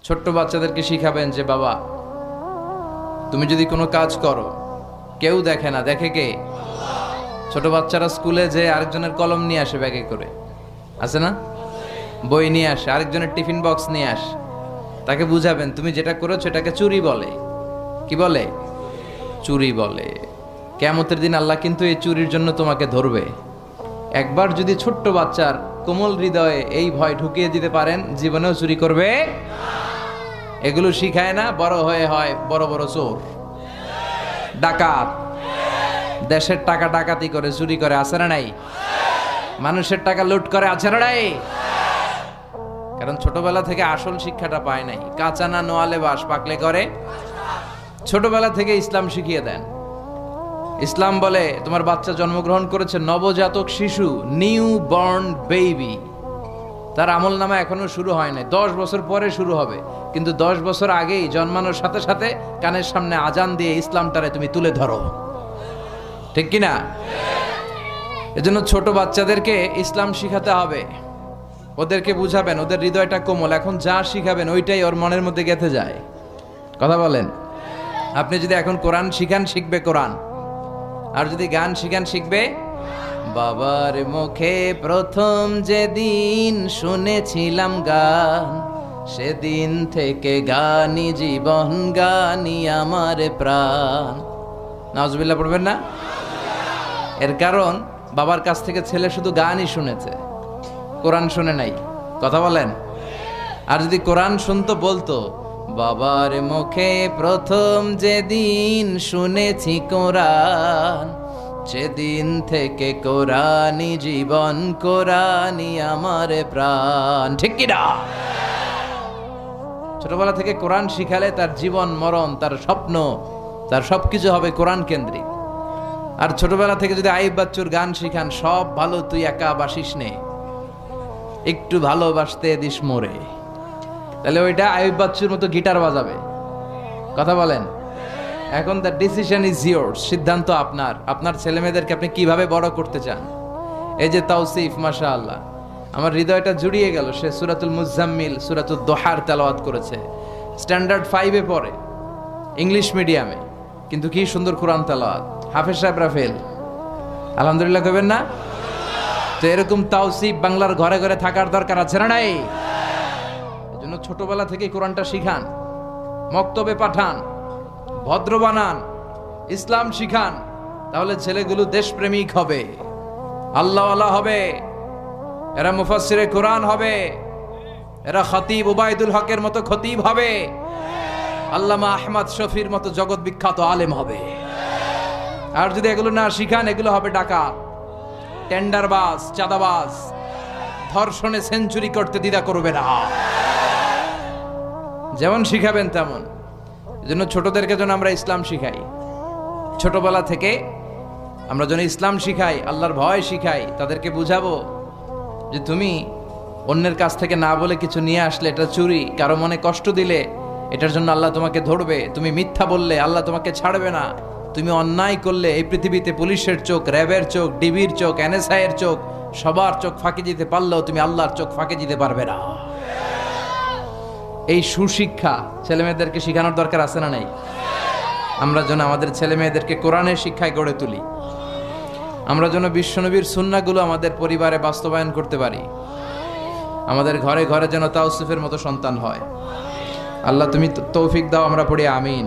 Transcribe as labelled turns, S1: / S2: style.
S1: ছোট্ট বাচ্চাদেরকে শিখাবেন যে বাবা, তুমি যদি কোনো কাজ করো, কেউ দেখে না, দেখে কে? ছোট বাচ্চারা স্কুলে যে আরেকজনের কলম নিয়ে আসে ব্যাগে করে, আছে না? বই নিয়ে আসে, আরেকজনের টিফিন বক্স নিয়ে আসে। তাকে বুঝাবেন তুমি যেটা করেছো এটাকে চুরি বলে। কি বলে? চুরি বলে। কিয়ামতের দিন আল্লাহ কিন্তু এই চুরির জন্য তোমাকে ধরবে। একবার যদি ছোট্ট বাচ্চার কোমল হৃদয়ে এই ভয় ঢুকিয়ে দিতে পারেন, জীবনেও চুরি করবে। এগুলো শিখায় না, বড় হয়ে হয় বড় বড় চোর, ডাকাত। দেশের টাকা ডাকাতি করে, চুরি করে, আছে না নাই? মানুষের টাকা লুট করে, আছে না নাই? কারণ ছোটবেলা থেকে আসল শিক্ষাটা পায় নাই। কাঁচা না নোয়ালে বাস, পাকলে করে। ছোটবেলা থেকে ইসলাম শিখিয়ে দেন। ইসলাম বলে তোমার বাচ্চা জন্মগ্রহণ করেছে, নবজাতক শিশু, নিউ বর্ন বেবি, তার আমল নামা এখনো শুরু হয় নাই, 10 বছর পরে শুরু হবে। কিন্তু 10 বছর আগেই জন্মানোর সাথে সাথে কানের সামনে আজান দিয়ে ইসলামটারে তুমি তুলে ধরো, ঠিক কিনা? এজন্য ছোট বাচ্চাদেরকে ইসলাম শিখাতে হবে। ওদেরকে বুঝাবেন, ওদের হৃদয়টা কোমল, এখন যা শিখাবেন ওইটাই ওর মনের মধ্যে গেঁথে যায়। কথা বলেন। আপনি যদি এখন কোরআন শিখান, শিখবে কোরআন। আর যদি গান শিখান, শিখবে। বাবার মুখে প্রথম যেদিন শুনেছিলাম গান, সেদিন থেকে গানি জীবন, গানি আমার প্রাণ। নাউজুবিল্লাহ পড়বেন না? এর কারণ বাবার কাছ থেকে ছেলে শুধু গানই শুনেছে, কোরআন শুনে নাই। কথা বলেন। আর যদি কোরআন শুনতো, বলতো বাবার মুখে প্রথম যেদিন শুনেছি কোরআন, সেদিন থেকে কোরআনই জীবন, কোরআনই আমার প্রাণ। ঠিক কিনা? ছোটবেলা থেকে কোরআন শিখালে তার জীবন মরণ, তার স্বপ্ন, তার সবকিছু হবে কোরআন কেন্দ্রিক। আর ছোটবেলা থেকে যদি আইয়ুব বাচ্চুর গান শিখান, সব ভালো তুই একা বাসিস নে, একটু ভালোবাসতে দিস মোরে, তাহলে ওইটা আইয়ুব বাচ্চুর মতো গিটার বাজাবে। কথা বলেন। এখন দ্য ডিসিশন ইজ ইয়োর্স, সিদ্ধান্ত আপনার। আপনার ছেলে মেয়েদেরকে আপনি কিভাবে বড় করতে চান। এই যে তাওসিফ, মাশাআল্লাহ, আমার হৃদয়টা জুড়িয়ে গেল। সে সূরাতুল মুজাম্মিল, সূরাতুদ দোহার তেলাওয়াত করেছে। স্ট্যান্ডার্ড 5-এ পড়ে, ইংলিশ মিডিয়ামে, কিন্তু কি সুন্দর কোরআন তেলাওয়াত। হাফেজ সাহেব রাফেল, আলহামদুলিল্লাহ কইবেন না? তো এরকম তাওসিফ বাংলার ঘরে ঘরে থাকার দরকার আছে না নাই? এজন্য ছোটবেলা থেকে কোরআনটা শিখান, মক্তবে পাঠান, ভদ্র বানান, ইসলাম শিখান। তাহলে ছেলেগুলো দেশপ্রেমিক হবে, আল্লাহওয়ালা হবে, এরা মুফাসসিরে কোরআন হবে, এরা খতিব উবাইদুল হকের মতো খতিব হবে, আল্লামা আহমদ শফির মতো জগৎ বিখ্যাত আলেম হবে। আর যদি এগুলো না শিখান, এগুলো হবে ডাকাত, টেন্ডারবাজ, চাঁদাবাজ, ধর্ষণে সেঞ্চুরি করতে দ্বিধা করবে না। যেমন শিখাবেন তেমন। এজন্য ছোটদেরকে যেন আমরা ইসলাম শিখাই, ছোটবেলা থেকে আমরা যেন ইসলাম শিখাই, আল্লাহর ভয় শিখাই। তাদেরকে বুঝাবো যে তুমি অন্যের কাছ থেকে না বলে কিছু নিয়ে আসলে এটা চুরি, কারো মনে কষ্ট দিলে এটার জন্য আল্লাহ তোমাকে ধরবে। তুমি মিথ্যা বললে আল্লাহ তোমাকে ছাড়বে না। তুমি অন্যায় করলে এই পৃথিবীতে পুলিশের চোখ, র্যাবের চোখ, ডিবির চোখ, NSI এর চোখ, সবার চোখ ফাঁকি দিতে পারলেও তুমি আল্লাহর চোখ ফাঁকি দিতে পারবে না। এই সুশিক্ষা ছেলে মেয়েদেরকে শিখানোর দরকার আছে না নাই? আমরা যেন আমাদের ছেলে মেয়েদেরকে কোরআনের শিক্ষায় গড়ে তুলি। আমরা যেন বিশ্বনবীর সুন্নাহগুলো আমাদের পরিবারে বাস্তবায়ন করতে পারি। আমাদের ঘরে ঘরে যেন তাওসিফের মতো সন্তান হয়। আল্লাহ তুমি তৌফিক দাও, আমরা পড়ি আমিন।